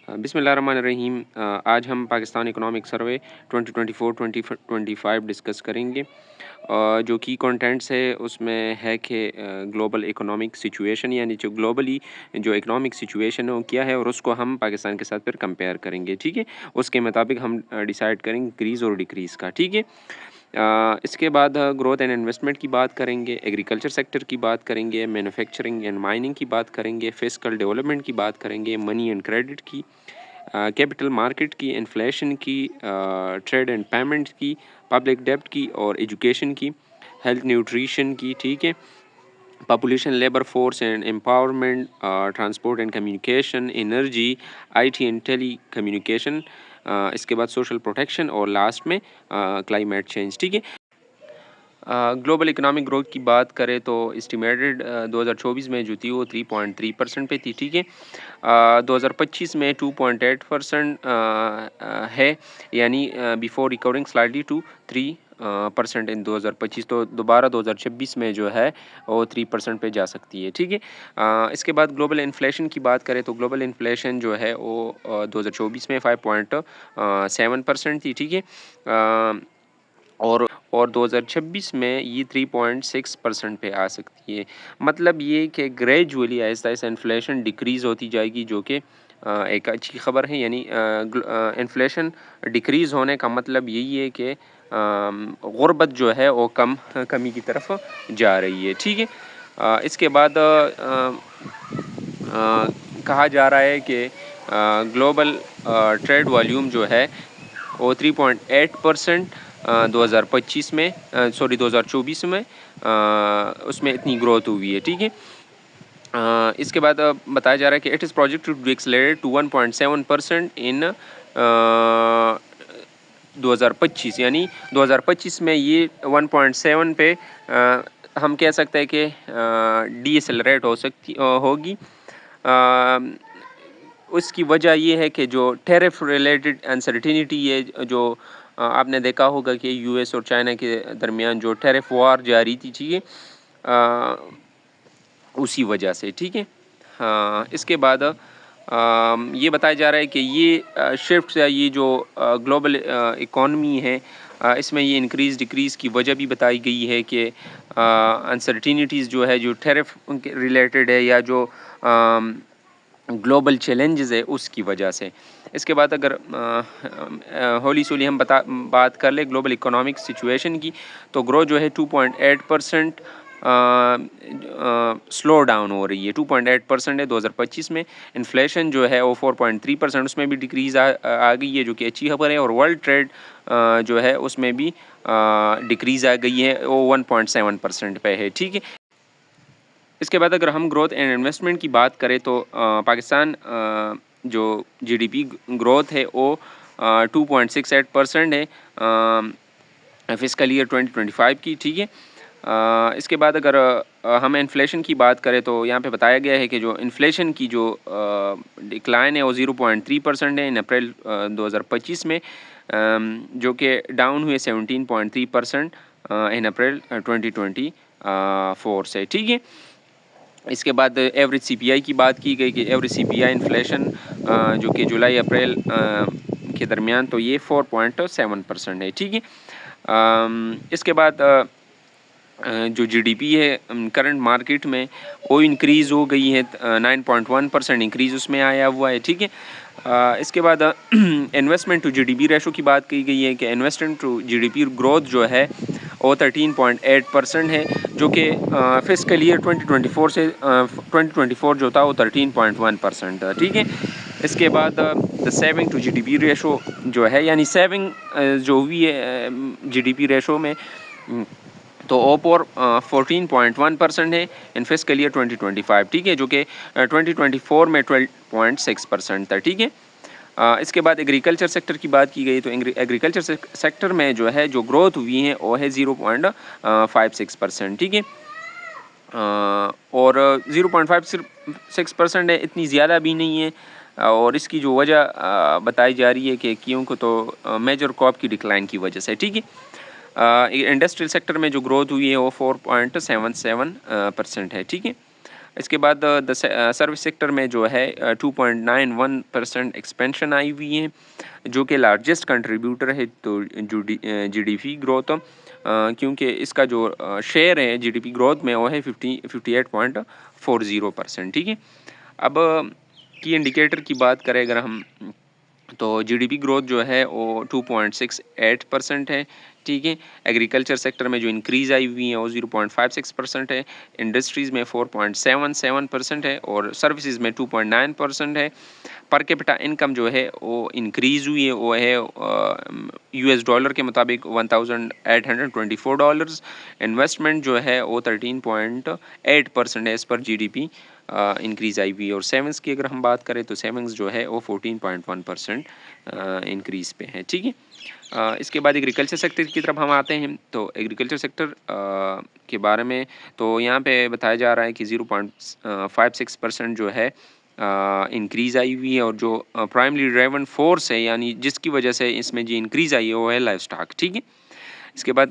बिस्मिल्लाहिर्रहमानिर्रहीम। आज हम पाकिस्तान इकोनॉमिक सर्वे 2024-2025 डिस्कस करेंगे। जो की कंटेंट्स है उसमें है कि ग्लोबल इकोनॉमिक सिचुएशन यानी जो ग्लोबली जो इकोनॉमिक सिचुएशन है वो क्या है और उसको हम पाकिस्तान के साथ फिर कंपेयर करेंगे। ठीक है, उसके मुताबिक हम डिसाइड करेंगे इंक्रीज़ और डिक्रीज़ का। ठीक है, इसके बाद ग्रोथ एंड इन्वेस्टमेंट की बात करेंगे, एग्रीकल्चर सेक्टर की बात करेंगे, मैन्युफैक्चरिंग एंड माइनिंग की बात करेंगे, फिस्कल डेवलपमेंट की बात करेंगे, मनी एंड क्रेडिट की, कैपिटल मार्केट की, इन्फ्लेशन की, ट्रेड एंड पेमेंट की, पब्लिक डेब्ट की और एजुकेशन की, हेल्थ न्यूट्रिशन की। ठीक है, population, labour force and empowerment, transport and communication, energy, IT and telecommunication, इसके बाद सोशल प्रोटेक्शन और लास्ट में क्लाइमेट चेंज। ठीक है, ग्लोबल इकोनॉमिक ग्रोथ की बात करें तो एस्टिमेटेड 2024 में जो थी वो 3.3% पे थी। ठीक है, 2025 में 2.8% है, यानी बिफोर रिकवरिंग स्लाइडली टू 3% इन 2025, तो दोबारा 2026 में जो है वो 3% पे जा सकती है। ठीक है, इसके बाद ग्लोबल इन्फ्लेशन की बात करें तो ग्लोबल इन्फ्लेशन जो है वो 2024 में 5.7% थी। ठीक है, और 2026 में ये 3.6% पे आ सकती है। मतलब ये कि gradually Aahista Aahista inflation decrease होती जाएगी, जो कि एक अच्छी ख़बर है। यानी इन्फ्लेशन डिक्रीज़ होने का मतलब यही है कि गुर्बत जो है वो कमी की तरफ जा रही है। ठीक है, इसके बाद कहा जा रहा है कि ग्लोबल ट्रेड वॉल्यूम जो है वो 3.8% 2025 में 2024 में उसमें इतनी ग्रोथ हुई है। ठीक है, इसके बाद बताया जा रहा है कि it is projected to accelerate to 1.7% in 2025, यानी 2025 में ये 1.7 पे हम कह सकते हैं कि डीएसेलरेट होगी। उसकी वजह ये है कि जो टैरिफ रिलेटेड अनसर्टिनिटी है, जो आपने देखा होगा कि यूएस और चाइना के दरमियान जो टैरिफ वार जारी थी, ठीक है, उसी वजह से। ठीक है, इसके बाद ये बताया जा रहा है कि ये शिफ्ट या ये जो ग्लोबल इकॉनमी है, इसमें ये इंक्रीज़ डिक्रीज़ की वजह भी बताई गई है कि अनसर्टिनिटीज़ जो है, जो टैरिफ रिलेटेड है या जो ग्लोबल चैलेंजेस है उसकी वजह से। इसके बाद अगर होली सोली हम बात कर ले ग्लोबल इकोनॉमिक सिचुएशन की, तो ग्रोथ जो है 2.8% स्लो डाउन हो रही है। 2.8% है 2025 में। इन्फ्लेशन जो है वो 4.3%, उसमें भी डिक्रीज़ आ गई है, जो कि अच्छी खबर है। और वर्ल्ड ट्रेड जो है उसमें भी डिक्रीज़ आ गई है, वो 1.7% पे है। ठीक है, इसके बाद अगर हम ग्रोथ एंड इन्वेस्टमेंट की बात करें तो पाकिस्तान जो जीडीपी ग्रोथ है वो 2.68% है फिस्कल ईयर 2025 की। ठीक है, इसके बाद अगर हम इन्फ्लेशन की बात करें तो यहाँ पे बताया गया है कि जो इन्फ्लेशन की जो डिक्लाइन है वो 0.3% है इन अप्रैल 2025 में, जो कि डाउन हुए 17.3% इन अप्रैल 2024 से। ठीक है, इसके बाद एवरेज सीपीआई की बात की गई कि एवरेज सीपीआई इन्फ्लेशन जो कि जुलाई अप्रैल के दरमियान, तो ये 4.7% है। ठीक है, इसके बाद जो जीडीपी है करंट मार्केट में वो इंक्रीज़ हो गई है, 9.1% इंक्रीज़ उसमें आया हुआ है। ठीक है, इसके बाद इन्वेस्टमेंट टू जीडीपी रेशो की बात की गई है कि इन्वेस्टमेंट टू जीडीपी ग्रोथ जो है वो 13.8% है, जो कि फिस्कल ईयर 2024 से 2024 जो था वो 13.1% था। ठीक है, इसके बाद the saving to GDP ratio जो है, यानी सेविंग जो हुई है जीडीपी रेशो में, तो ओपोर 14.1% है इन फिस्कल ईयर 2025। ठीक है, जो कि 2024 में 12.6% था। ठीक है, इसके बाद एग्रीकल्चर सेक्टर की बात की गई तो एग्रीकल्चर सेक्टर में जो है जो ग्रोथ हुई है वो है 0.56%। ठीक है, और 0.56% है, इतनी ज़्यादा भी नहीं है। और इसकी जो वजह बताई जा रही है कि क्यों तो मेजर क्रॉप की डिक्लाइन की वजह से। ठीक है, इंडस्ट्रियल सेक्टर में जो ग्रोथ हुई है वो 4.77% है। ठीक है, इसके बाद सर्विस सेक्टर में जो है 2.91% एक्सपेंशन आई हुई है, जो कि लार्जेस्ट कंट्रीब्यूटर है तो जीडीपी ग्रोथ, क्योंकि इसका जो शेयर है जीडीपी ग्रोथ में वो है 58.40%। ठीक है। अब की इंडिकेटर की बात करें अगर हम, तो जीडीपी ग्रोथ जो है वो 2.68% है। ठीक है। एग्रीकल्चर सेक्टर में जो इंक्रीज़ आई हुई है वो 0.56% है। इंडस्ट्रीज़ में 4.77% है और सर्विसेज में 2.9% है। पर कैपिटा इनकम जो है वो इंक्रीज़ हुई है, वो है यूएस डॉलर के मुताबिक $1,824। इन्वेस्टमेंट जो है वो 13.8% है, इस पर जीडीपी इंक्रीज़ आई हुई है। और सेविंग्स की अगर हम बात करें तो सेविंग्स जो है वो 14.1% इंक्रीज़ पे है। ठीक है। इसके बाद एग्रीकल्चर सेक्टर की तरफ हम आते हैं, तो एग्रीकल्चर सेक्टर के बारे में तो यहाँ पे बताया जा रहा है कि 0.56% जो है इंक्रीज़ आई हुई है, और जो प्राइमरी ड्राइवन फोर्स है यानी जिसकी वजह से इसमें जो इंक्रीज़ आई है वो है लाइव स्टॉक। ठीक है। इसके बाद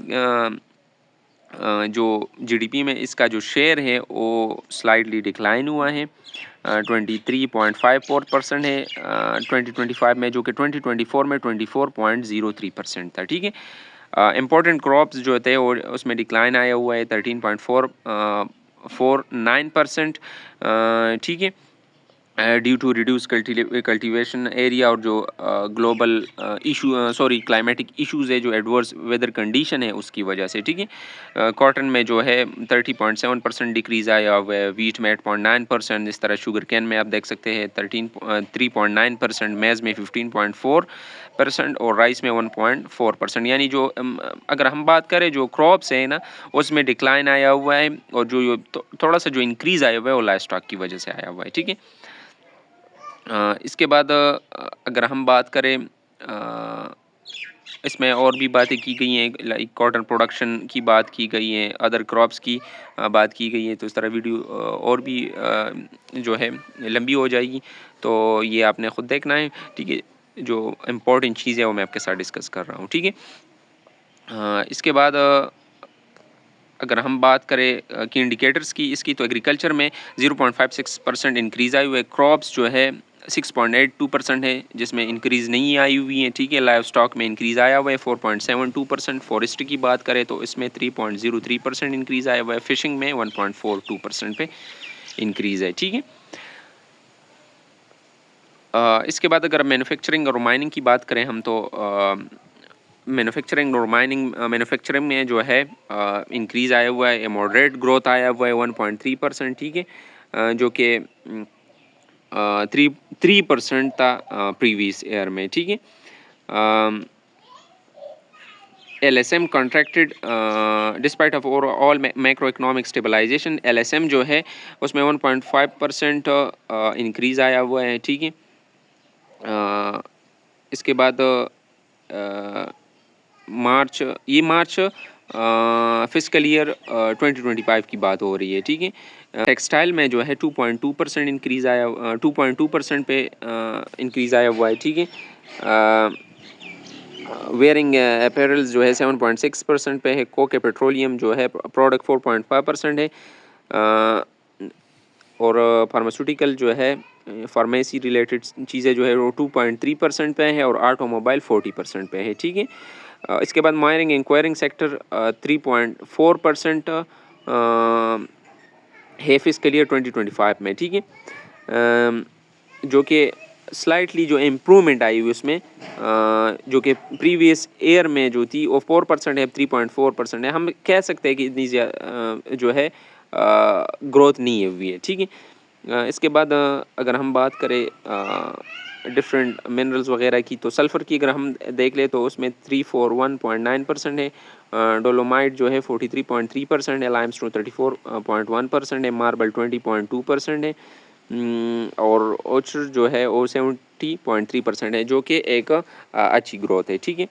जो जीडीपी में इसका जो शेयर है वो स्लाइडली डिक्लाइन हुआ है, 23.54% है 2025 में, जो कि 2024 में 24.03% था। ठीक है। इम्पोर्टेंट क्रॉप्स जो थे वो उसमें डिक्लाइन आया हुआ है 13.49%। ठीक है। Due to reduce cultivation area और जो ग्लोबल क्लाइमेटिक इश्यूज़ है, जो एडवर्स वेदर कंडीशन है उसकी वजह से। ठीक है। कॉटन में जो है 30.7% डिक्रीज़ आया हुआ है, वीट में 8.9%, इस तरह शुगर कैन में आप देख सकते हैं 3.9%, मेज़ में 15.4% और राइस में 1.4%। यानी जो अगर हम बात करें जो क्रॉप्स है ना उसमें डिक्लाइन आया हुआ है, और जो थोड़ा सा जो इंक्रीज़ आया हुआ है वो लाइव स्टॉक की वजह से आया हुआ है। ठीक है। इसके बाद अगर हम बात करें इसमें और भी बातें की गई हैं, लाइक कॉटन प्रोडक्शन की बात की गई है, अदर क्रॉप्स की बात की गई है, तो इस तरह वीडियो और भी जो है लंबी हो जाएगी, तो ये आपने ख़ुद देखना है। ठीक है। जो इम्पोर्टेंट चीज़ है वो मैं आपके साथ डिस्कस कर रहा हूँ। ठीक है। इसके बाद अगर हम बात करें कि इंडिकेटर्स की इसकी, तो एग्रीकल्चर में 0.56% इंक्रीज़ आई हुई है, क्रॉप्स जो है 6.82% है जिसमें इंक्रीज़ नहीं आई हुई है। ठीक है। लाइव स्टॉक में इंक्रीज़ आया हुआ है 4.72%। फॉरेस्ट की बात करें तो इसमें 3.03% इंक्रीज़ आया हुआ है। फिशिंग में 1.42% पे इंक्रीज़ है। ठीक है। इसके बाद अगर मैन्युफैक्चरिंग और माइनिंग की बात करें हम, तो मैन्युफैक्चरिंग और मैन्युफैक्चरिंग में जो है इंक्रीज़ आया हुआ है, मॉडरेट ग्रोथ आया हुआ है 1.3%। ठीक है। जो कि 3% था प्रीवियस ईयर में। ठीक है। LSM contracted despite of overall macroeconomic stabilization, LSM जो है उसमें 1.5% इंक्रीज़ आया हुआ है। ठीक है। इसके बाद मार्च फिस्कल ईयर 2025 की बात हो रही है। ठीक है। टेक्सटाइल में जो है 2.2% इंक्रीज़ आया 2.2% पे इंक्रीज़ आया हुआ है। ठीक है। वेयरिंग अपैरल्स जो है 7.6% पे है। कोक पेट्रोलियम जो है प्रोडक्ट 4.5% है। और फार्मास्यूटिकल जो है फार्मेसी रिलेटेड चीज़ें जो है वो 2.3% पे है, और ऑटोमोबाइल 40% पे है। ठीक है। इसके बाद माइनिंग इंक्वायरिंग सेक्टर 3.4% है फिस्कल ईयर 2025 में। ठीक है। जो कि स्लाइटली जो इम्प्रूवमेंट आई हुई उसमें जो कि प्रीवियस ईयर में जो थी वो 4% है, 3.4% है। हम कह सकते हैं कि इतनी जो है ग्रोथ नहीं हुई है। ठीक है। इसके बाद अगर हम बात करें डिफरेंट मिनरल्स वगैरह की, तो सल्फ़र की अगर हम देख ले तो उसमें 341.9% है। डोलोमाइट जो है 43.3% है। लाइमस्टोन 34.1% है। मार्बल 20.2% है। और ओचर जो है वो 70.3% है, जो कि एक अच्छी ग्रोथ है। ठीक है।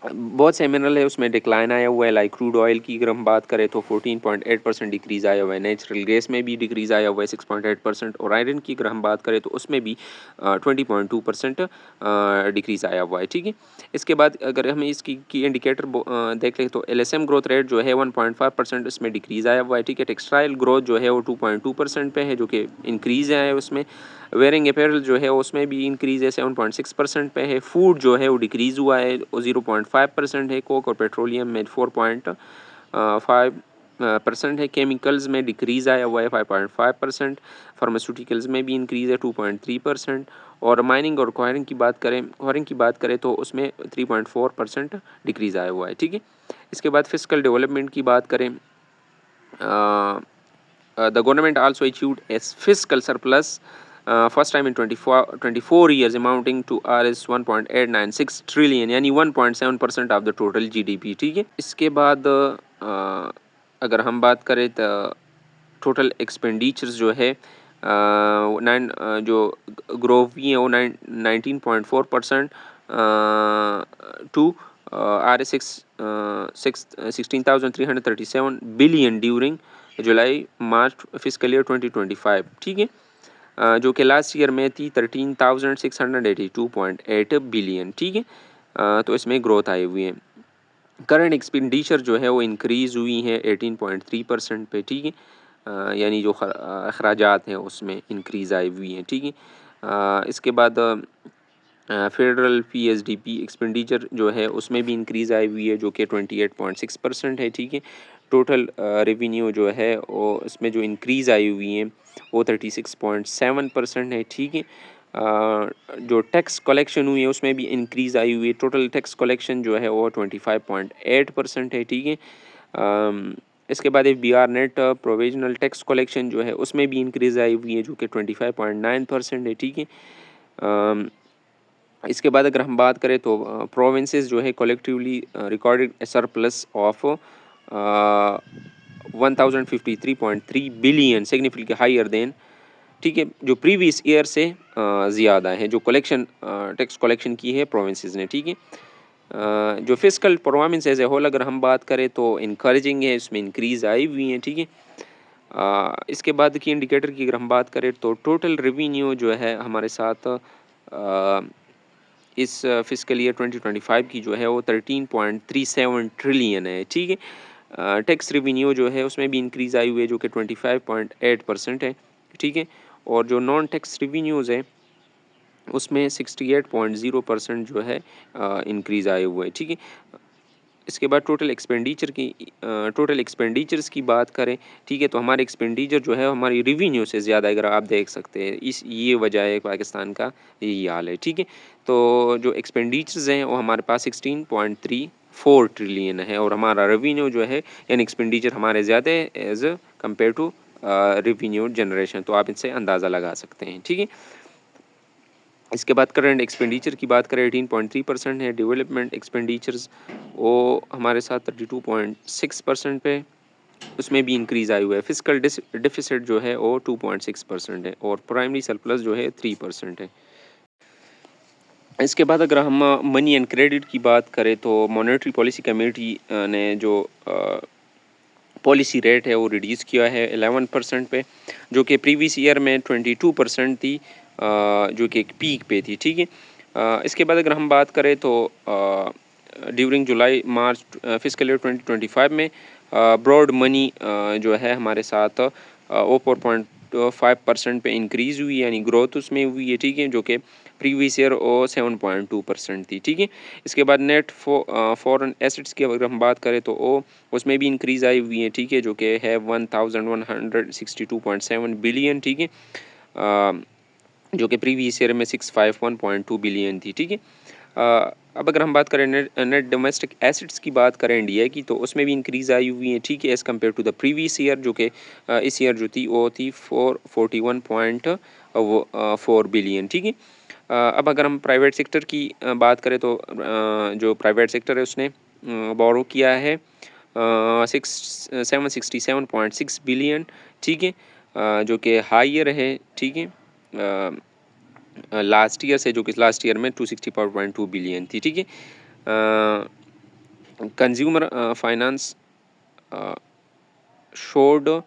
बहुत से मिनरल है उसमें डिक्लाइन आया हुआ है। लाइक क्रूड ऑयल की अगर हम बात करें तो 14.8% डिक्रीज़ आया हुआ है। नेचुरल गैस में भी डिक्रीज़ आया हुआ है 6.8%। और आयरन की अगर हम बात करें तो उसमें भी 20.2% डिक्रीज़ आया हुआ है। ठीक है, इसके बाद अगर हम इसकी की इंडिकेटर देख लें तो LSM ग्रोथ रेट जो है 1.5% इसमें डिक्रीज़ आया हुआ है। ठीक है, टेक्सटाइल ग्रोथ जो है वो 2.2% पे है, जो कि इंक्रीज़ है उसमें। वेयरिंग अपैरल जो है उसमें भी इंक्रीज़ है 7.6% पे है। फूड जो है वो डिक्रीज़ हुआ है, वो 0.5% है। कोक और पेट्रोलियम में 4.5% है। केमिकल्स में डिक्रीज़ आया हुआ है 5.5%। फार्मास्यूटिकल्स में भी इंक्रीज़ है 2.3%। और माइनिंग और क्वायरिंग की बात करें तो उसमें 3.4% डिक्रीज़ आया हुआ है। ठीक है, इसके बाद फिजिकल डेवलपमेंट की बात करें, the government also achieved a fiscal surplus first time in 24 years amounting to Rs 1.896 trillion, यानी 1.7% ऑफ द टोटल GDP। ठीक है, इसके बाद अगर हम बात करें तो टोटल एक्सपेंडिचर्स जो है जो ग्रो हुई है वो 19.4% to Rs 16,337 billion during July March fiscal year 2025। ठीक है, जो कि लास्ट ईयर में थी 13,682.8 बिलियन। ठीक है, तो इसमें ग्रोथ आई हुई है। करंट एक्सपेंडिचर जो है वो इंक्रीज़ हुई है 18.3% पे। ठीक है, यानी जो अखराजात हैं उसमें इंक्रीज़ आई हुई हैं। ठीक है, इसके बाद फेडरल PSDP एक्सपेंडिचर जो है उसमें भी इंक्रीज़ आई हुई है, जो कि 28.6% है। ठीक है, टोटल रेवेन्यू जो है वो इसमें जो इंक्रीज़ आई हुई है वो 36.7% है। ठीक है, जो टैक्स कलेक्शन हुई है उसमें भी इंक्रीज़ आई हुई है। टोटल टैक्स कलेक्शन जो है वो 25.8% है। ठीक है, इसके बाद FBR net provisional tax collection जो है उसमें भी इंक्रीज़ आई हुई है, जो कि 25.9% है। ठीक है, इसके बाद अगर हम बात करें तो प्रोविंसेस जो है collectively recorded surplus of 1053.3 billion, significantly higher than. ठीक है, जो प्रीवियस ईयर से ज़्यादा है जो कलेक्शन टैक्स कलेक्शन की है प्रोविंसेस ने। ठीक है, जो fiscal performance as a whole अगर हम बात करें तो इनकरेजिंग है, इसमें इंक्रीज़ आई हुई है। ठीक है, इसके बाद की इंडिकेटर की अगर हम बात करें तो टोटल रेवेन्यू जो है हमारे साथ इस फिजिकल ईयर 2025 की जो है वो 13.37 ट्रिलियन है। ठीक है, टैक्स रेवेन्यू जो है उसमें भी इंक्रीज़ आई हुई है, जो कि 25.8% है। ठीक है, और जो नॉन टैक्स रेवेन्यूज़ है उसमें 68.0% जो है इंक्रीज़ आए हुए हैं। ठीक है, इसके बाद टोटल एक्सपेंडिचर्स की बात करें। ठीक है, तो हमारे एक्सपेंडिचर जो है हमारी रेवेन्यू से ज़्यादा अगर आप देख सकते हैं, ये वजह है पाकिस्तान का यही हाल है। ठीक है, तो जो एक्सपेंडिचर्स हैं वो हमारे पास 16.34 ट्रिलियन है, और हमारा रेवेन्यू जो है यानी एक्सपेंडिचर हमारे ज़्यादा है as compared to revenue generation. तो आप इससे अंदाज़ा लगा सकते हैं। ठीक है, इसके बाद करंट एक्सपेंडिचर की बात करें 18.3% है। डेवलपमेंट एक्सपेंडिचर्स वो हमारे साथ 32.6% पे, उसमें भी इंक्रीज़ आई हुआ है। फिजिकल डिफिसिट जो है वो 2.6% है, और प्राइमरी सरप्लस जो है 3% है। इसके बाद अगर हम मनी एंड क्रेडिट की बात करें तो मॉनेटरी पॉलिसी कमेटी ने जो पॉलिसी रेट है वो रिड्यूस किया है 11% पे, जो कि प्रीवियस ईयर में 22% थी, जो कि एक पीक पे थी। ठीक है, इसके बाद अगर हम बात करें तो during July March fiscal year 2025 में ब्रॉड मनी जो है हमारे साथ वो 4.5% पे इंक्रीज़ हुई, यानी ग्रोथ उसमें हुई है। ठीक है, जो कि प्रीवियस ईयर वो 7.2% थी। ठीक है, इसके बाद नेट फॉरेन एसेट्स की अगर हम बात करें तो वो उसमें भी इंक्रीज़ आई हुई है। ठीक है, जो कि है 1162.7 बिलियन। ठीक है, जो कि प्रीवियस ईयर में 651.2 बिलियन थी। ठीक है, अब अगर हम बात करें नेट डोमेस्टिक एसेट्स की बात करें इंडिया की, तो उसमें भी इंक्रीज़ आई हुई है। ठीक है, as compared to the previous year, जो कि इस ईयर जो थी वो थी 441.4 बिलियन। ठीक है, अब अगर हम प्राइवेट सेक्टर की बात करें तो जो प्राइवेट सेक्टर है उसने बोरो किया है 767.6 बिलियन। ठीक है, जो कि हायर है। ठीक है, लास्ट ईयर से, जो कि लास्ट ईयर में 264.2 बिलियन थी। ठीक है, consumer finance showed a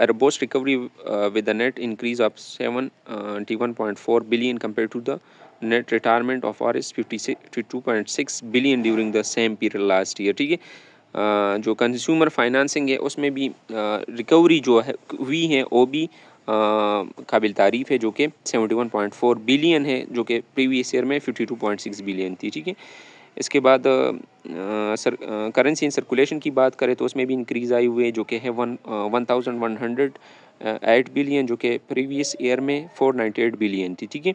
robust recovery with a net increase of 71.4 billion compared to the net retirement of Rs 52.6 billion during the same period last year। ठीक है, जो कंज्यूमर फाइनेंसिंग है उसमें भी रिकवरी जो है हुई है वो भी काबिल तारीफ़ है, जो कि 71.4 बिलियन है, जो कि प्रीवियस ईयर में 52.6 बिलियन थी। ठीक है, इसके बाद सर करेंसी इन सर्कुलेशन की बात करें तो उसमें भी इंक्रीज़ आई हुई है, जो कि है 1108 बिलियन, जो कि प्रीवियस ईयर में 498 बिलियन थी। ठीक है,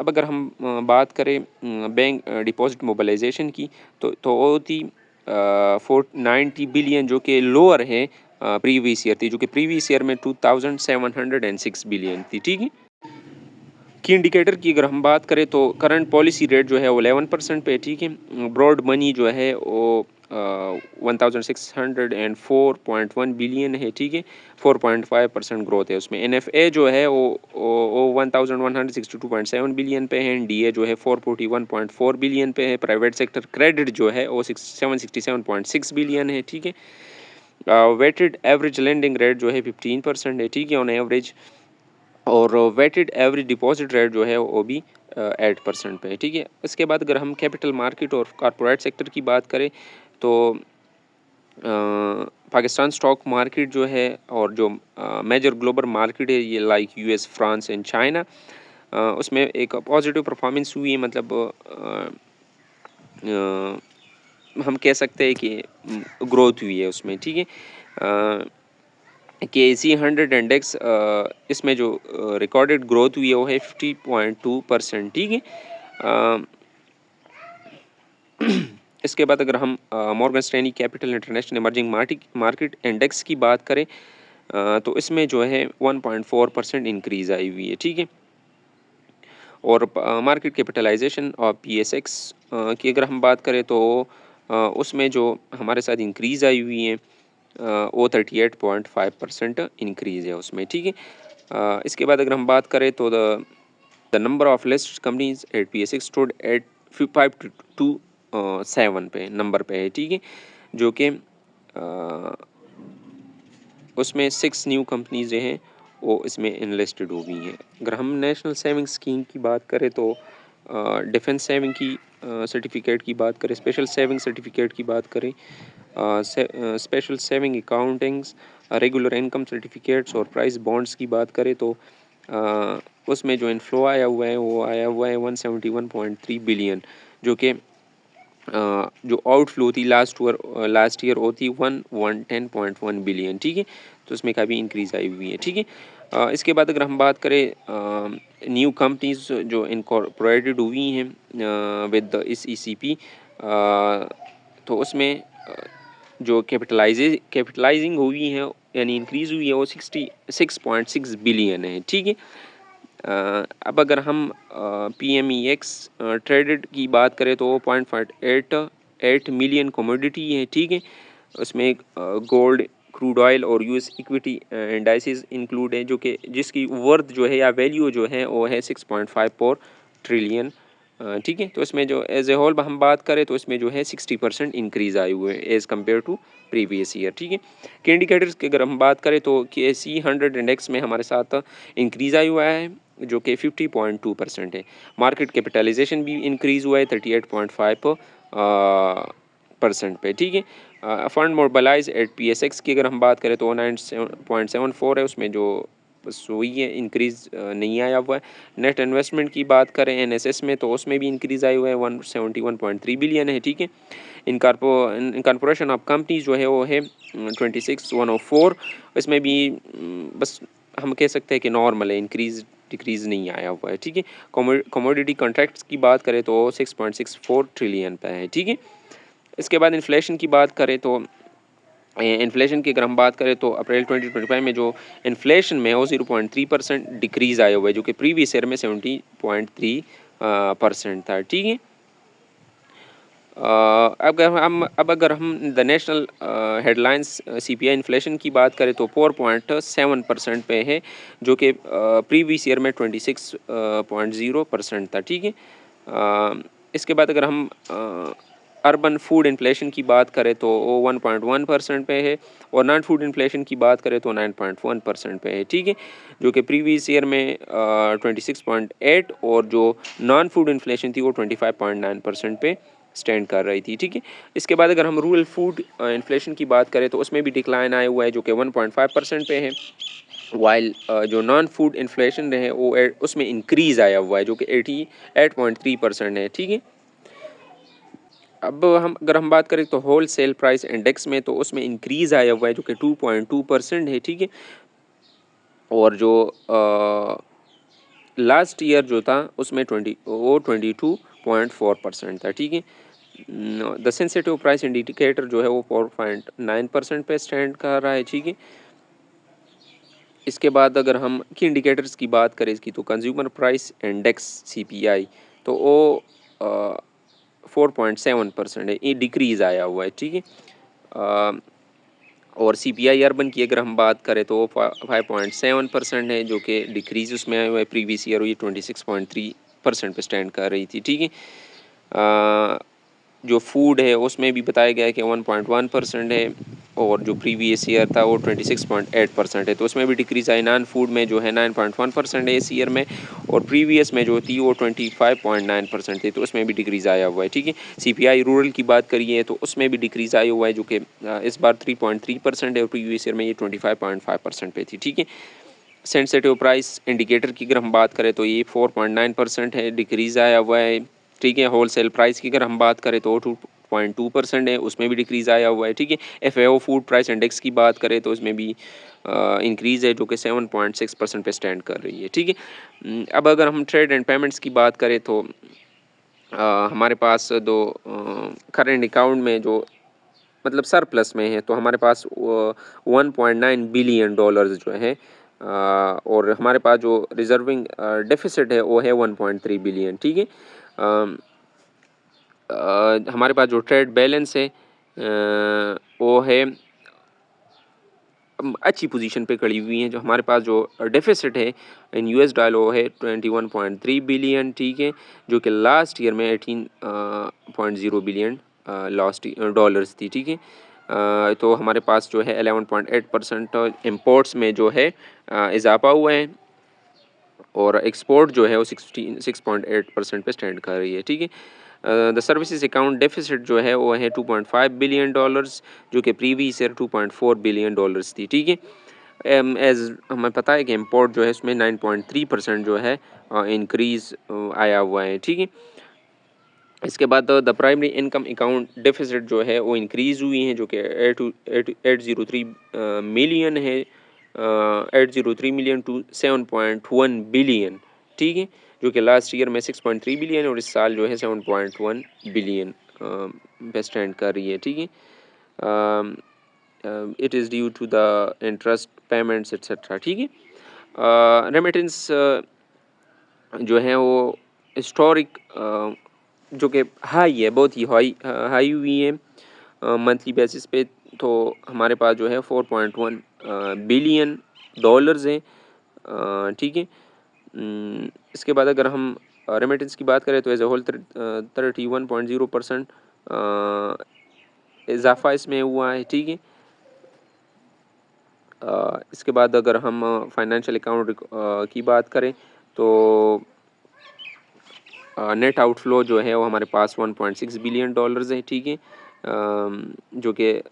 अगर हम बात करें बैंक डिपॉजिट मोबिलाइजेशन की तो वो थी 490 बिलियन, जो कि लोअर है प्रीवियस ईयर थी, जो कि प्रीवियस ईयर में 2706 बिलियन थी। ठीक है, की इंडिकेटर की अगर हम बात करें तो करंट पॉलिसी रेट जो है वो 11% पे। ठीक है, ब्रॉड मनी जो है वो 1604.1 बिलियन है। ठीक है, 4.5% ग्रोथ है उसमें। NFA जो है वो 1162.7 बिलियन पे है। DA जो है 441.4 बिलियन पे है। प्राइवेट सेक्टर क्रेडिट जो है वो 767.6 बिलियन है। ठीक है, वेटेड एवरेज लेंडिंग रेट जो है 15% है। ठीक है, ऑन एवरेज, और वेटेड एवरेज डिपॉजिट रेट जो है वो भी 8% पे है। ठीक है, इसके बाद अगर हम कैपिटल मार्केट और कॉरपोरेट सेक्टर की बात करें तो पाकिस्तान स्टॉक मार्केट जो है और जो मेजर ग्लोबल मार्केट है ये like US, France and China, उसमें एक पॉजिटिव परफॉर्मेंस हुई है। मतलब हम कह सकते हैं कि ग्रोथ हुई है उसमें। ठीक है, KC 100 इंडेक्स इसमें जो रिकॉर्डेड ग्रोथ हुई है वो है 50.2%। ठीक है, इसके बाद अगर हम Morgan Stanley capital international emerging market index की बात करें तो इसमें जो है 1.4% इंक्रीज़ आई हुई है। ठीक है, और मार्केट कैपिटलाइजेशन और PSX की अगर हम बात करें तो उसमें जो हमारे साथ इंक्रीज़ आई हुई है वो 38.5% इंक्रीज़ है उसमें। ठीक है, इसके बाद अगर हम बात करें तो the number of listed companies at PSX stood at 527 पे नंबर पे है। ठीक है, जो कि उसमें 6 न्यू कंपनीज जो हैं वो इसमें इनलिस्टेड हो गई हैं। अगर हम नेशनल सेविंग स्कीम की बात करें तो डिफेंस सेविंग की सर्टिफिकेट की बात करें, स्पेशल सेविंग सर्टिफिकेट की बात करें, special saving accountings, regular income certificates और प्राइस बॉन्ड्स की बात करें तो उसमें जो इनफ्लो आया हुआ है वो आया हुआ है 171.3 बिलियन, जो कि जो आउटफ्लो थी लास्ट ईयर वो थी 110.1 बिलियन। ठीक है, तो उसमें काफ़ी इंक्रीज़ आई हुई है। ठीक है, इसके बाद अगर हम बात करें न्यू कंपनीज जो इनकॉर्पोरेटेड हुई हैं विद इस ECP, तो उसमें जो कैपिटलाइजिंग हुई है यानी इंक्रीज़ हुई है वो 66.6 बिलियन है। ठीक है, अब अगर हम PMEX ट्रेडेड की बात करें तो वो 0.8 मिलियन कमोडिटी है। ठीक है, उसमें गोल्ड, क्रूड ऑयल और US इक्विटी इंडाइसेस इंक्लूड है, जो कि जिसकी वर्थ जो है या वैल्यू जो है वो है 6.54 ट्रिलियन। ठीक है, तो इसमें जो एज ए होल हम बात करें तो इसमें जो है 60% इंक्रीज़ आए हुए हैं as compared to previous year. ठीक है, की इंडिकेटर्स की अगर हम बात करें तो KC 100 इंडेक्स में हमारे साथ इंक्रीज़ आया हुआ है, जो कि 50.2% है। मार्केट कैपिटलाइजेशन भी इंक्रीज़ हुआ है 38.5% पे। ठीक है, फंड मोबिलाइज एट PSX की अगर हम बात करें तो 9.74 है, उसमें जो बस वही है, इंक्रीज़ नहीं आया हुआ है। नेट इन्वेस्टमेंट की बात करें NSS में तो उसमें भी इंक्रीज़ आया हुआ है 171.3 बिलियन है। ठीक है, इनकॉर्पोरेशन ऑफ कंपनीज जो है वो है 26104, इसमें भी बस हम कह सकते हैं कि नॉर्मल है, इंक्रीज़ डिक्रीज़ नहीं आया हुआ है। ठीक है, कमोडिटी कॉन्ट्रैक्ट्स की बात करें तो 6.64 ट्रिलियन पे है। ठीक है, इसके बाद इन्फ्लेशन की बात करें तो इन्फ्लेशन की अगर हम बात करें तो अप्रैल 2025 में जो इन्फ्लेशन में वो 0.3% डिक्रीज़ आया हुआ है, जो कि प्रीवियस ईयर में 70.3% था। ठीक है, अगर हम the national headlines CPI inflation की बात करें तो 4.7% पे है, जो कि प्रीवियस ईयर में 26.0% था। ठीक है, इसके बाद अगर हम अर्बन फूड इन्फ्लेशन की बात करें तो वो 1.1% पे है, और नॉन फूड इन्फ्लेशन की बात करें तो 9.1% पे है, ठीक है, जो कि प्रीवियस ईयर में 26.8, और जो नॉन फूड इन्फ्लेशन थी वो 25.9% पे स्टैंड कर रही थी, ठीक है। इसके बाद अगर हम रूरल फूड इन्फ्लेशन की बात करें तो उसमें भी डिक्लाइन आया हुआ है, जो कि 1.5% पे है, वाइल जो नॉन फूड इन्फ्लेशन है वो उसमें इंक्रीज़ आया हुआ है, जो कि 88.3% है, ठीक है। अब हम बात करें तो होल सेल प्राइस इंडेक्स में, तो उसमें इंक्रीज़ आया हुआ है, जो कि 2.2% है, ठीक है। और जो लास्ट ईयर जो था उसमें 22.4% था, ठीक है। द सेंसिटिव प्राइस इंडिकेटर जो है वो 4.9% पे स्टैंड कर रहा है, ठीक है। इसके बाद अगर हम की इंडिकेटर्स की बात करें इसकी, तो कंज्यूमर प्राइस इंडेक्स CPI, तो वो 4.7% है, ये डिक्रीज़ आया हुआ है, ठीक है। और CPI अर्बन की अगर हम बात करें तो वो 5.7% है, जो कि डिक्रीज़ उसमें आया हुआ है, प्रीवियस ईयर हुई 26.3% पे स्टैंड कर रही थी, ठीक है। जो फूड है उसमें भी बताया गया है कि 1.1% है, और जो प्रीवियस ईयर था वो 26.8% है, तो उसमें भी डिक्रीज़ आई। नॉन फूड में जो है 9.1% है इस ईयर में, और प्रीवियस में जो थी वो 25.9% थी, तो उसमें भी डिक्रीज़ आया हुआ है, ठीक है। CPI रूरल की बात करिए तो उसमें भी डिक्रीज़ आया हुआ है, जो कि इस बार 3.3% है, और प्रीवियस ईयर में ये 25.5% पे थी, ठीक है। सेंसिटिव प्राइस इंडिकेटर की अगर हम बात करें तो ये 4.9% है, डिक्रीज़ आया हुआ है, ठीक है। होल सेल प्राइस की अगर हम बात करें तो 2.2% है, उसमें भी डिक्रीज़ आया हुआ है, ठीक है। FAO फूड प्राइस इंडेक्स की बात करें तो उसमें भी इंक्रीज़ है, जो कि 7.6% पे स्टैंड कर रही है, ठीक है। अब अगर हम ट्रेड एंड पेमेंट्स की बात करें तो हमारे पास दो करेंट अकाउंट में जो मतलब सरप्लस में है, तो हमारे पास 1.9 बिलियन डॉलर्स जो है, और हमारे पास जो रिजर्विंग डेफिसिट है वो है 1.3 बिलियन, ठीक है। हमारे पास जो ट्रेड बैलेंस है वो है अच्छी पोजीशन पे खड़ी हुई हैं। जो हमारे पास जो डेफिसिट है इन US डॉलर वो है 21.3 बिलियन, ठीक है, जो कि लास्ट ईयर में 18.0 बिलियन लास्ट डॉलर्स थी, ठीक है। तो हमारे पास जो है 11.8% इम्पोर्ट्स में जो है इजाफा हुआ है, और एक्सपोर्ट जो है वो 6.8% पे स्टैंड कर रही है, ठीक है। द सर्विसेज अकाउंट डेफिसिट जो है वो है 2.5 बिलियन डॉलर्स, जो कि प्रीवियस ईयर 2.4 बिलियन डॉलर्स थी, ठीक है। एज हमें पता है कि इम्पोर्ट जो है इसमें 9.3% जो है इंक्रीज़ आया हुआ है, ठीक है। इसके बाद the primary income account deficit जो है वो इंक्रीज़ हुई है, जो कि 803 मिलियन है, 803 मिलियन टू 7.1 बिलियन, ठीक है, जो कि लास्ट ईयर में 6.3 बिलियन, और इस साल जो है 7.1 बिलियन पे स्टैंड कर रही है, ठीक है। It is due to the interest payments etcetera, ठीक है। रेमिटेंस जो है वो हिस्टोरिक जो कि हाई है, बहुत ही हाई हाई हुई है मंथली बेसिस पे, तो हमारे पास जो है 4.1 बिलियन डॉलर्स हैं, ठीक है। इसके बाद अगर हम रेमिटेंस की बात करें तो एज ए होल 31.0% इजाफा इसमें हुआ है, ठीक है। इसके बाद अगर हम फाइनेंशियल अकाउंट की बात करें तो नेट आउटफ्लो जो है वो हमारे पास 1.6 बिलियन डॉलर्स है, ठीक है। जो कि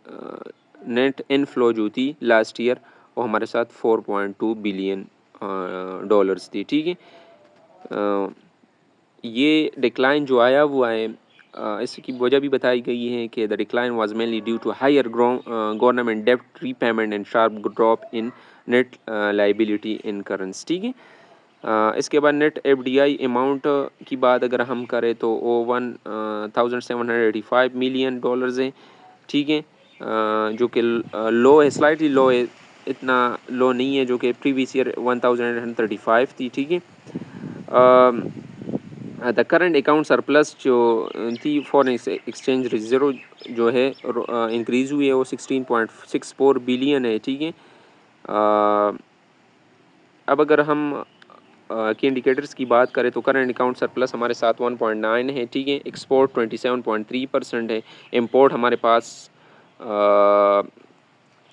नेट इनफ्लो जो थी लास्ट ईयर वो हमारे साथ 4.2 बिलियन डॉलर्स थी, ठीक है। ये डिक्लाइन जो आया हुआ है इसकी वजह भी बताई गई है कि the decline was mainly due to higher government डेब्ट repayment and sharp drop in net liability in currency, ठीक है। इसके बाद नेट FDI अमाउंट की बात अगर हम करें तो वो 1785 मिलियन डॉलर्स है, ठीक है। जो कि लो है, स्लाइटली लो है, इतना लो नहीं है, जो कि प्रीवियस ईयर 1835 थी, ठीक है। द करंट अकाउंट सरप्लस जो थी फॉरेन एक्सचेंज रिजर्व जो है इंक्रीज़ हुई है, वो 16.64 बिलियन है, ठीक है। अब अगर हम की इंडिकेटर्स की बात करें तो करंट अकाउंट सरप्लस हमारे साथ 1.9 है, ठीक है। एक्सपोर्ट 27.3% है। इंपोर्ट हमारे पास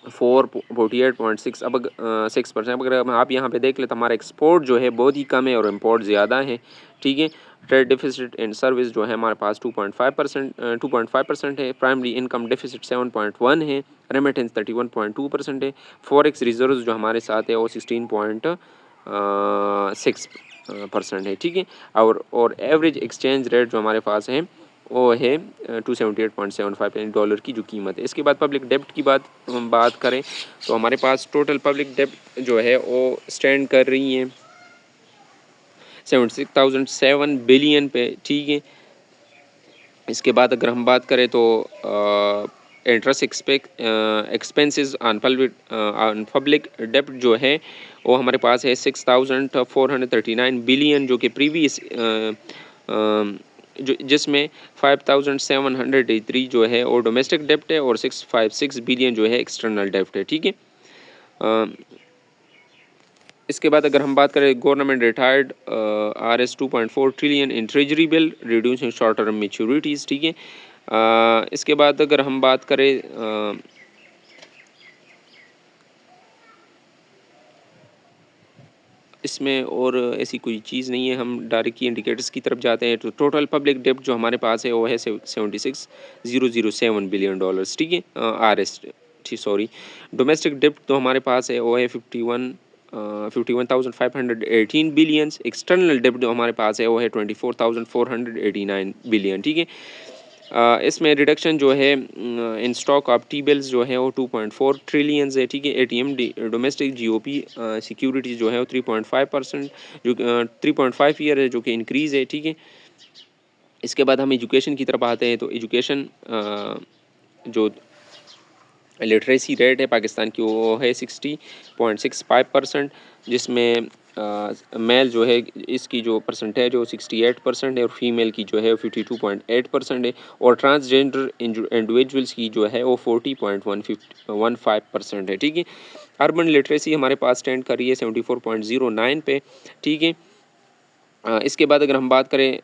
448.6 अब 6%। अगर आप यहाँ पे देख ले तो हमारा एक्सपोर्ट जो है बहुत ही कम है और इंपोर्ट ज़्यादा है, ठीक है। ट्रेड डिफिसिट एंड सर्विस जो है हमारे पास 2.5% है। प्राइमरी इनकम डिफिसिट 7.1 है। रेमिटेंस 31.2% है। फॉरेक्स रिजर्व जो हमारे साथ है वो 16.6% है, ठीक है। और एवरेज एक्सचेंज रेट जो हमारे पास है वो है 278.75 यानी डॉलर की जो कीमत है। इसके बाद पब्लिक डेब्ट की बात करें तो हमारे पास टोटल पब्लिक डेब्ट जो है वो स्टैंड कर रही है 76,007 बिलियन पे, ठीक है। इसके बाद अगर हम बात करें तो इंटरेस्ट एक्सपेंसेस ऑन पब्लिक डेब्ट जो है वो हमारे पास है 6,439 बिलियन, जो कि प्रीवियस जो जिसमें 5,783 जो है वो डोमेस्टिक डेब्ट है और 656 बिलियन जो है एक्सटर्नल डेब्ट है, ठीक है। इसके बाद अगर हम बात करें government retired RS 2.4 trillion in treasury bill reducing short term maturities, ठीक है। इसके बाद अगर हम बात करें इसमें और ऐसी कोई चीज़ नहीं है, हम डायरेक्ट की इंडिकेटर्स की तरफ जाते हैं तो टोटल पब्लिक डेब्ट जो हमारे पास है वो है 76,007 बिलियन डॉलर्स, ठीक है। RS ठीक सॉरी डोमेस्टिक डेब्ट तो हमारे पास है वो है 51,518 बिलियंस। एक्सटर्नल डेब्ट जो हमारे पास है वो है 24,489 बिलियन, ठीक है। इसमें रिडक्शन जो है in stock of T bills जो है वो 2.4 ट्रिलियंस है, ठीक है। ATM डोमेस्टिक GOP सिक्योरिटीज़ जो है वो 3.5% जो 3.5 ईयर है, जो कि इंक्रीज़ है, ठीक है। इसके बाद हम एजुकेशन की तरफ आते हैं तो एजुकेशन जो लिटरेसी रेट है पाकिस्तान की वो है 60.65%, जिसमें मेल जो है इसकी जो परसेंटेज है वो 68% है और फीमेल की जो है 52.8% है और ट्रांसजेंडर इंडिविजुअल्स की जो है वो 40.15% है, ठीक है। अर्बन लिटरेसी हमारे पास स्टैंड कर रही है 74.09 पे, ठीक है। इसके बाद अगर हम बात करें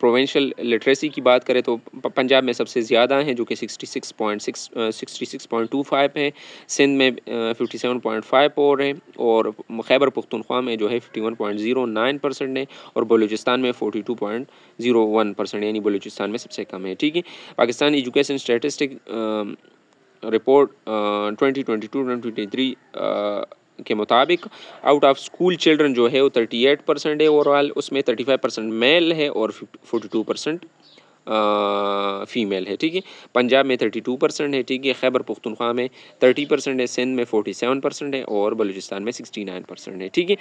प्रोविंशियल लिटरेसी की बात करें तो पंजाब में सबसे ज़्यादा हैं जो कि 66.25 है। सिंध में 57.54 है और खैबर पख्तूनख्वा में जो है 51.09% है और बलूचिस्तान में 42.01% यानी बलूचिस्तान में सबसे कम है, ठीक है। पाकिस्तान एजुकेशन स्टैटिस्टिक रिपोर्ट 2022-2023 के मुताबिक आउट ऑफ स्कूल चिल्ड्रन जो है वो 38% है ओवरऑल, उसमें 35% मेल है और 42% फीमेल है, ठीक है। पंजाब में 32% है, ठीक है। खैबर पख्तूनख्वा में 30% है। सिंध में 47% है और बलूचिस्तान में 69% है, ठीक है।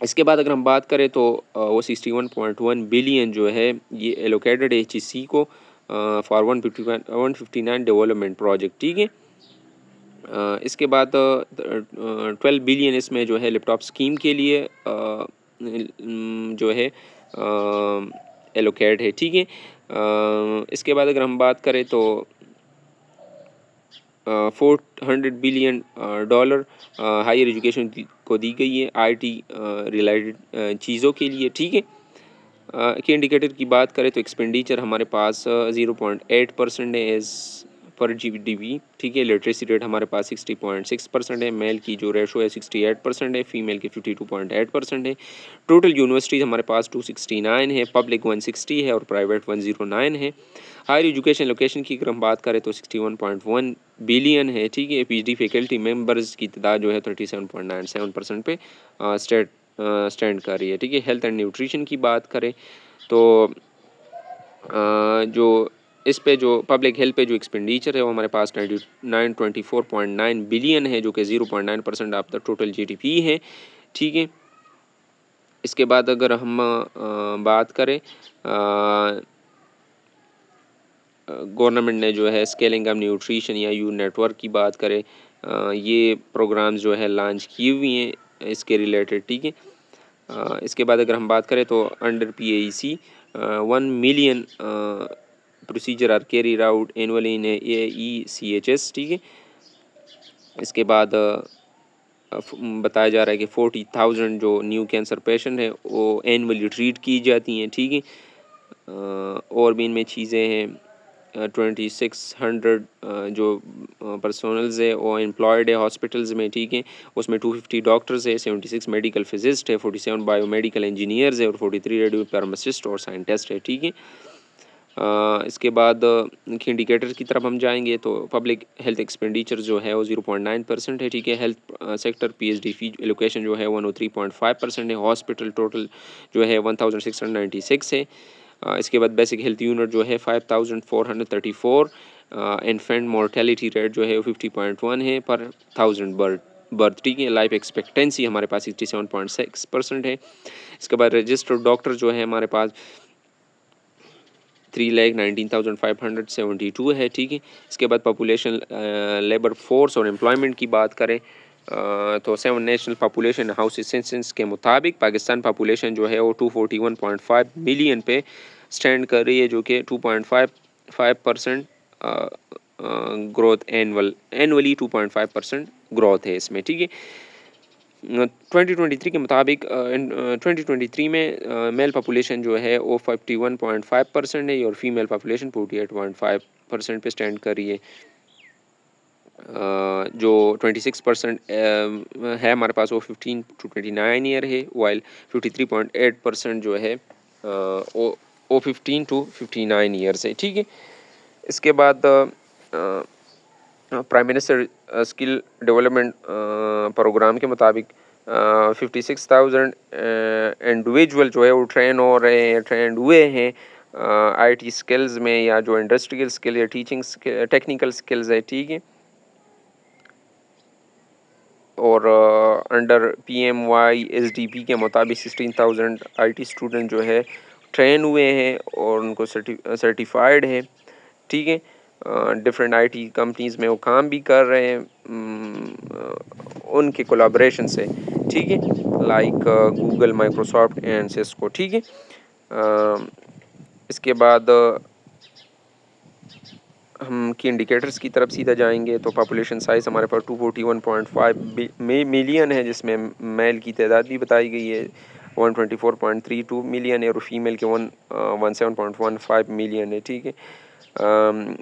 इसके बाद अगर हम बात करें तो वो 61.1 बिलियन जो है ये एलोकेटेड HEC को फॉर 159 डेवलपमेंट प्रोजेक्ट, ठीक है। इसके बाद 12 बिलियन इसमें जो है लैपटॉप स्कीम के लिए जो है एलोकेट है, ठीक है। इसके बाद अगर हम बात करें तो 400 बिलियन डॉलर हायर एजुकेशन को दी गई है IT रिलेटेड चीज़ों के लिए, ठीक है। के इंडिकेटर की बात करें तो एक्सपेंडिचर हमारे पास 0.8% है एज पर GDP, ठीक है। लिटरेसी रेट हमारे पास 60.6% है। मेल की जो रेशो है 68% है, फीमेल की 52.8% है। टोटल यूनिवर्सिटीज़ हमारे पास 269 है, पब्लिक 160 है और प्राइवेट 109 है। हायर एजुकेशन लोकेशन की अगर हम बात करें तो 61.1 बिलियन है, ठीक है। PhD फैकल्टी मेंबर्स की तादाद जो है 37.97% पे स्टैंड कर रही है, ठीक है। हेल्थ एंड न्यूट्रिशन की बात करें तो जो इस पे जो पब्लिक हेल्थ पे जो एक्सपेंडिचर है वो हमारे पास 24.9 बिलियन है, जो कि 0.9% ऑफ द टोटल GDP है, ठीक है। इसके बाद अगर हम बात करें गवर्नमेंट ने जो है स्केलिंग ऑफ न्यूट्रिशन या यू नेटवर्क की बात करें ये प्रोग्राम्स जो है लॉन्च किए हुए हैं इसके रिलेटेड, ठीक है। इसके बाद अगर हम बात करें तो under PAEC 1 million procedure are carried out annually in AECHS, ठीक है। इसके बाद बताया जा रहा है कि 40,000 जो न्यू कैंसर पेशेंट है वो एनुअली ट्रीट की जाती हैं, ठीक है। और भी इनमें चीज़ें हैं, 2600 जो पर्सनल्स है वो एम्प्लॉयड है हॉस्पिटल्स में, ठीक है। उसमें 250 डॉक्टर्स है, 76 मेडिकल फिजिस्ट है, 47 बायोमेडिकल इंजीनियर्स है और 43 रेडियो फार्मासिस्ट और साइंटिस्ट है, ठीक है। इसके बाद इंडिकेटर्स की तरफ हम जाएंगे तो पब्लिक हेल्थ एक्सपेंडिचर जो है वो 0.9% है, ठीक है। हेल्थ सेक्टर पीएचडी फी एलोकेशन जो है 103.5% है। हॉस्पिटल टोटल जो है 1696 है। इसके बाद बेसिक हेल्थ यूनिट जो है 5434। इन्फेंट मोर्टेलिटी रेट जो है 50.1 है पर 1000 बर्थ, ठीक है। लाइफ एक्सपेक्टेंसी हमारे पास 67.6% है। इसके बाद रजिस्टर्ड डॉक्टर जो है हमारे पास 3,19,572 है, ठीक है। इसके बाद पॉपुलेशन, लेबर फोर्स और एम्प्लॉयमेंट की बात करें तो 7 नेशनल पॉपुलेशन हाउस सेंसस के मुताबिक पाकिस्तान पॉपुलेशन जो है वो 241.5 मिलियन पे स्टैंड कर रही है, जो कि 2.55% ग्रोथ एनुअली 2.5% ग्रोथ है इसमें, ठीक है। 2023 के मुताबिक 2023 में मेल पॉपुलेशन जो है वो 51.5% है और फीमेल पॉपुलेशन 48.5% पे स्टैंड कर रही है। जो 26% है हमारे पास वो 15 to 29 ईयर है, वाइल 53.8% जो है वो 15 to 59 ईयर्स है, ठीक है। इसके बाद prime minister skill development programme के मुताबिक 56,000 इंडिविजुअल जो है वो ट्रेन हो रहे हैं, ट्रेंड हुए हैं आईटी स्किल्स में या जो इंडस्ट्रियल स्किल या टीचिंग टेक्निकल स्किल्स है, ठीक है। और अंडर PMYSDP के मुताबिक 16,000 आईटी स्टूडेंट जो है ट्रेन हुए हैं और उनको सर्टिफाइड है, ठीक है। डिफरेंट आईटी कंपनीज में वो काम भी कर रहे हैं उनके कोलाब्रेशन से, ठीक है, like Google, Microsoft and Cisco, ठीक है। इसके बाद हम की इंडिकेटर्स की तरफ सीधा जाएंगे तो पॉपुलेशन साइज़ हमारे पास 241.5 मिलियन है, जिसमें मेल की तादाद भी बताई गई है 124.32 मिलियन है और फीमेल के 117.15 मिलियन है, ठीक है।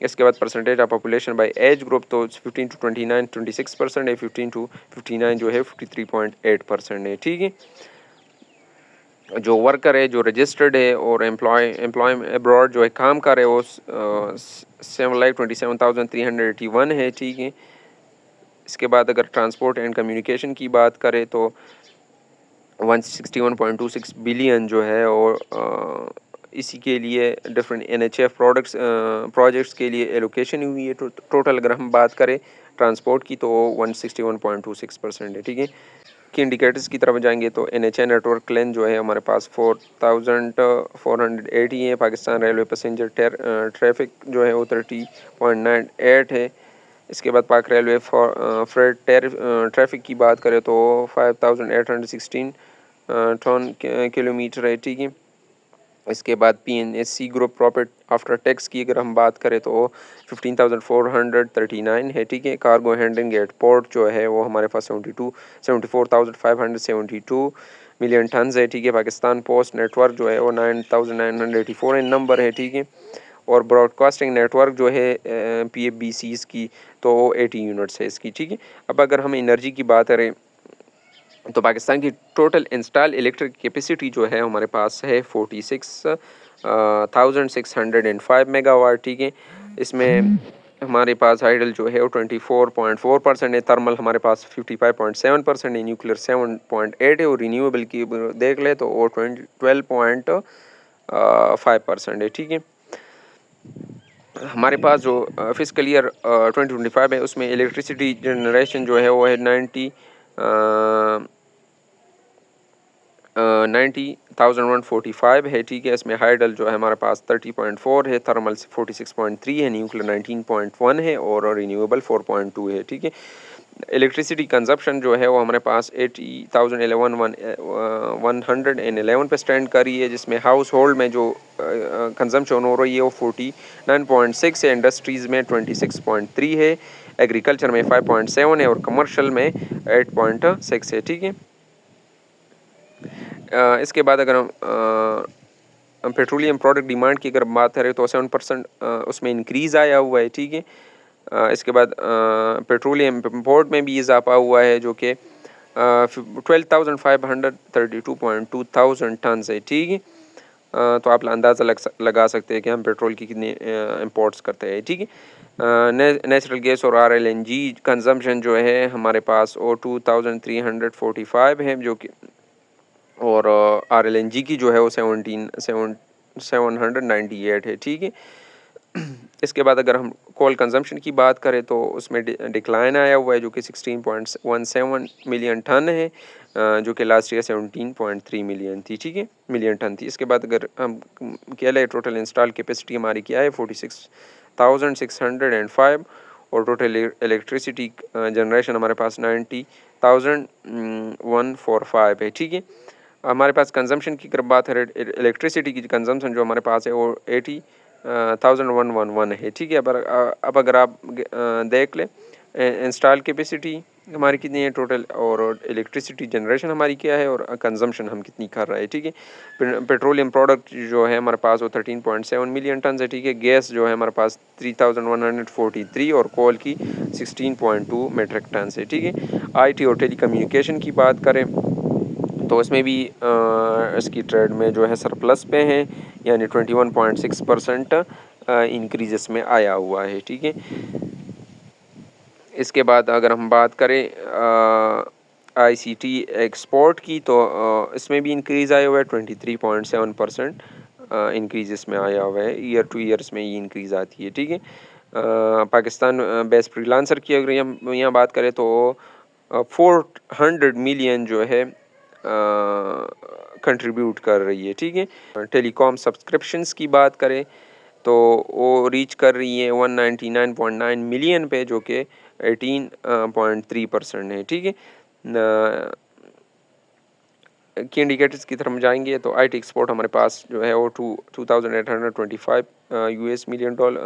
इसके बाद percentage of population bye age group तो 15 to 29 26% है, 15 to 59 जो है 53.8% है, ठीक है। जो वर्कर है जो रजिस्टर्ड है और एम्प्लॉय अब्रॉड जो है काम कर रहे वो 7,27,381 है, ठीक है। इसके बाद अगर ट्रांसपोर्ट एंड कम्युनिकेशन की बात करें तो 161.26 बिलियन जो है और इसी के लिए डिफरेंट NHF प्रोजेक्ट्स के लिए एलोकेशन हुई है। टोटल अगर हम बात करें ट्रांसपोर्ट की तो 161.26% है, ठीक है। की इंडिकेटर्स की तरफ जाएंगे तो NHA नेटवर्क लेंथ जो है हमारे पास 4,480 है। पाकिस्तान रेलवे पैसेंजर ट्रैफिक जो है वो 30.98 है। इसके बाद पाक रेलवे फ्रेट ट्रैफिक की बात करें तो 5,816 टन किलोमीटर है, ठीक है। इसके बाद PNSC group profit after tax की अगर हम बात करें तो 15,439 है, ठीक है। कार्गो हैंडलिंग एयरपोर्ट जो है वो हमारे पास 74,572 मिलियन टन है, ठीक है। पाकिस्तान पोस्ट नेटवर्क जो है वो 9,984 इन नंबर है, ठीक है। और ब्रॉडकास्टिंग नेटवर्क जो है PFBCs की तो 80 यूनिट्स है इसकी, ठीक है। अब अगर हम एनर्जी की बात करें तो पाकिस्तान की टोटल इंस्टॉल इलेक्ट्रिक कैपेसिटी जो है हमारे पास है 46,605 मेगावाट, ठीक है। इसमें हमारे पास हाइडल जो है वो 24.4% है, थर्मल हमारे पास 55.7% है, न्यूक्लियर 7.8 है और रिन्यूएबल की देख ले तो वो 12.5% है, ठीक है। हमारे पास जो फिस्कल ईयर 2025 है उसमें इलेक्ट्रिसिटी जनरेशन जो है वो है 90,145 है, ठीक है। इसमें हाइडल जो है हमारे पास 30.4 है, थर्मल 46.3 है, न्यूक्लियर 19.1 है और रिन्यूएबल 4.2 है, ठीक है। इलेक्ट्रिसिटी कंजप्शन जो है वो हमारे पास 80,111 पे स्टैंड कर रही है, जिसमें हाउस होल्ड में जो कंजम्पशन हो रही है वो 49.6 है, इंडस्ट्रीज़ में 26.3 है, एग्रीकल्चर में 5.7 है और कमर्शियल में 8.6 है। ठीक है, इसके बाद अगर हम पेट्रोलियम प्रोडक्ट डिमांड की अगर बात करें तो 7% उसमें इंक्रीज़ आया हुआ है। ठीक है, इसके बाद पेट्रोलियम इंपोर्ट में भी इजाफा हुआ है जो कि 12,532.2 थाउजेंड टन है। ठीक है, तो आप अंदाज़ा लगा सकते हैं कि हम पेट्रोल की कितने इंपोर्ट्स करते हैं। ठीक है, नेचुरल गैस और RLNG कंजम्पशन जो है हमारे पास वो 2,345 है जो कि, और RLNG की जो है वो 798 है। ठीक है, इसके बाद अगर हम कोल कंजम्पशन की बात करें तो उसमें डिक्लाइन आया हुआ है जो कि 16.17 मिलियन टन है, जो कि लास्ट ईयर 17.3 मिलियन थी। ठीक है, मिलियन टन थी। इसके बाद अगर हम कह लें टोटल इंस्टॉल कैपेसिटी हमारी क्या है 46,605 और टोटल इलेक्ट्रिसिटी जनरेशन हमारे पास 90,145 है। ठीक है, हमारे पास कंजम्पशन की अगर बात है इलेक्ट्रिसिटी की कंजम्पशन जो हमारे पास है वो 80,111 है। ठीक है, अब अगर आप देख लें इंस्टॉल कैपेसिटी हमारी कितनी है टोटल और इलेक्ट्रिसिटी जनरेशन हमारी क्या है और कंजम्पशन हम कितनी कर रहे हैं। ठीक है, पेट्रोलियम प्रोडक्ट जो है हमारे पास वो 13.7 मिलियन टन है। ठीक है, गैस जो है हमारे पास 3,143 और कोल की 16.2 मेट्रिक टन है। ठीक है, IT और टेली कम्युनिकेशन की बात करें तो इसमें भी इसकी ट्रेड में जो है सरप्लस पे हैं, यानी 21.6% इंक्रीज इसमें आया हुआ है। ठीक है, इसके बाद अगर हम बात करें ICT एक्सपोर्ट की तो इसमें भी इंक्रीज़ आया हुआ है 23.7% इंक्रीज इसमें आया हुआ है। ईयर टू ईयर इसमें ये इंक्रीज़ आती है। ठीक है, पाकिस्तान बेस्ट फ्रीलांसर की अगर हम यहाँ बात करें तो 400 मिलियन जो है कंट्रीब्यूट कर रही है। ठीक है, टेलीकॉम सब्सक्रिप्शंस की बात करें तो वो रीच कर रही है 199.9 मिलियन पे जो कि 18.3% है। ठीक है, की इंडिकेटर्स की तरफ जाएंगे तो IT एक्सपोर्ट हमारे पास जो है वो 2,825 US million dollar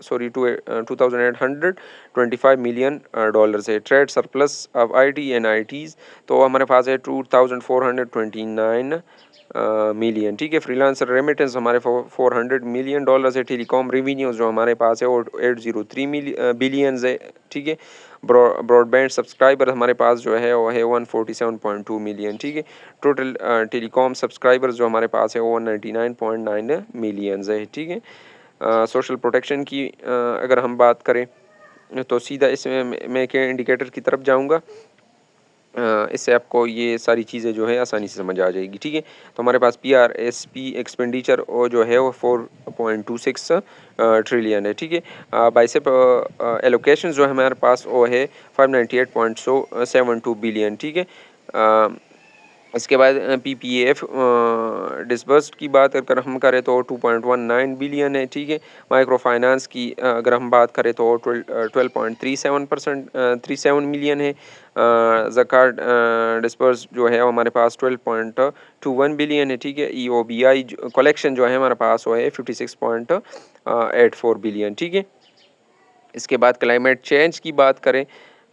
2,825 million dollar है। Trade surplus of IT and ITs तो हमारे पास है 2,429 मिलियन। ठीक है, फ्रीलांसर रेमिटेंस हमारे 400 मिलियन डॉलर है। टेलीकॉम रेवेन्यूज जो हमारे पास है वो 803 बिलियन है। ठीक है, ब्रॉडबैंड सब्सक्राइबर हमारे पास जो है वो है 147.2 मिलियन। ठीक है, टोटल टेलीकॉम सब्सक्राइबर्स जो हमारे पास है वो 199.9 मिलियंस है। ठीक है, सोशल प्रोटेक्शन की अगर हम बात करें तो सीधा इसमें मैं के इंडिकेटर की तरफ जाऊंगा, इससे आपको ये सारी चीज़ें जो है आसानी से समझ आ जाएगी। ठीक है, तो हमारे पास PRSP एक्सपेंडिचर और जो है वो 4.26 ट्रिलियन है। ठीक है, बाइसेप एलोकेशन जो है हमारे पास वो है 598.72 बिलियन। ठीक है, इसके बाद PPAF डिसबर्स्ड की बात अगर हम करें तो 2.19 बिलियन है। ठीक है, माइक्रो फाइनेंस की अगर हम बात करें तो 12.37 मिलियन है। ज़कात डिसबर्स जो है हमारे पास 12.21 बिलियन है। ठीक है, EOBI कलेक्शन जो है हमारे पास वो है 56.84 बिलियन। ठीक है, इसके बाद क्लाइमेट चेंज की बात करें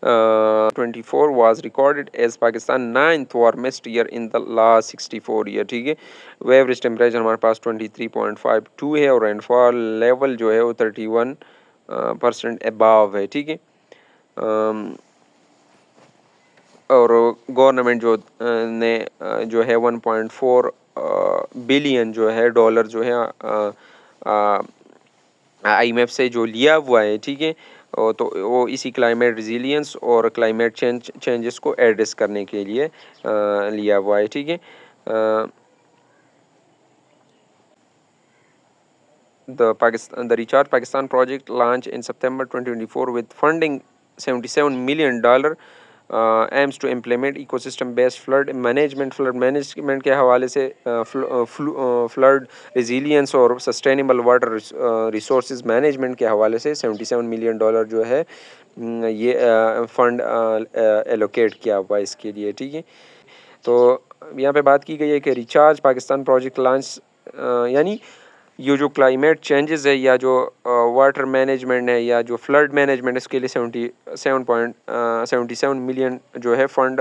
24 was recorded as Pakistan 9th warmest year in the last 64 year। ठीक है, एवरेज टेम्परेचर हमारे पास 23.52 है और रेनफॉल लेवल जो है वो 31% अबाव है। ठीक है, और गवर्नमेंट जो ने जो है 1.4 बिलियन जो है डॉलर जो है IMF से जो लिया हुआ है। ठीक है, तो वो इसी क्लाइमेट रिजिलियंस और क्लाइमेट चेंजेस को एड्रेस करने के लिए लिया हुआ है। ठीक है, the Recharge Pakistan project launched in September 2024 with funding $77 million aims to implement ecosystem based flood management के हवाले से फ्लड रेजिलियंस और सस्टेनेबल वाटर रिसोर्सेज मैनेजमेंट के हवाले से $77 मिलियन जो है ये फंड एलोकेट किया हुआ इसके लिए। ठीक है, तो यहाँ पे बात की गई है कि रिचार्ज पाकिस्तान प्रोजेक्ट लॉन्च यानी ये जो क्लाइमेट चेंजेस है या जो वाटर मैनेजमेंट है या जो फ्लड मैनेजमेंट है, इसके लिए 77 मिलियन जो है फंड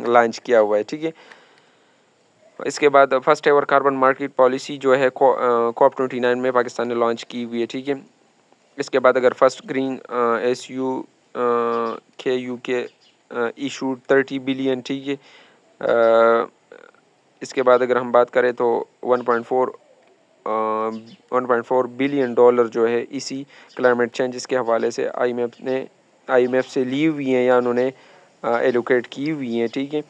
लॉन्च किया हुआ है। ठीक है, इसके बाद first ever carbon market policy जो है COP29 में पाकिस्तान ने लॉन्च की हुई है। ठीक है, इसके बाद अगर first green SUKUK issued 30 billion. ठीक है, इसके बाद अगर हम बात करें तो 1.4 बिलियन डॉलर जो है इसी क्लाइमेट चेंजेस के हवाले से IMF से ली हुई हैं या उन्होंने एलोकेट की हुई हैं। ठीक है,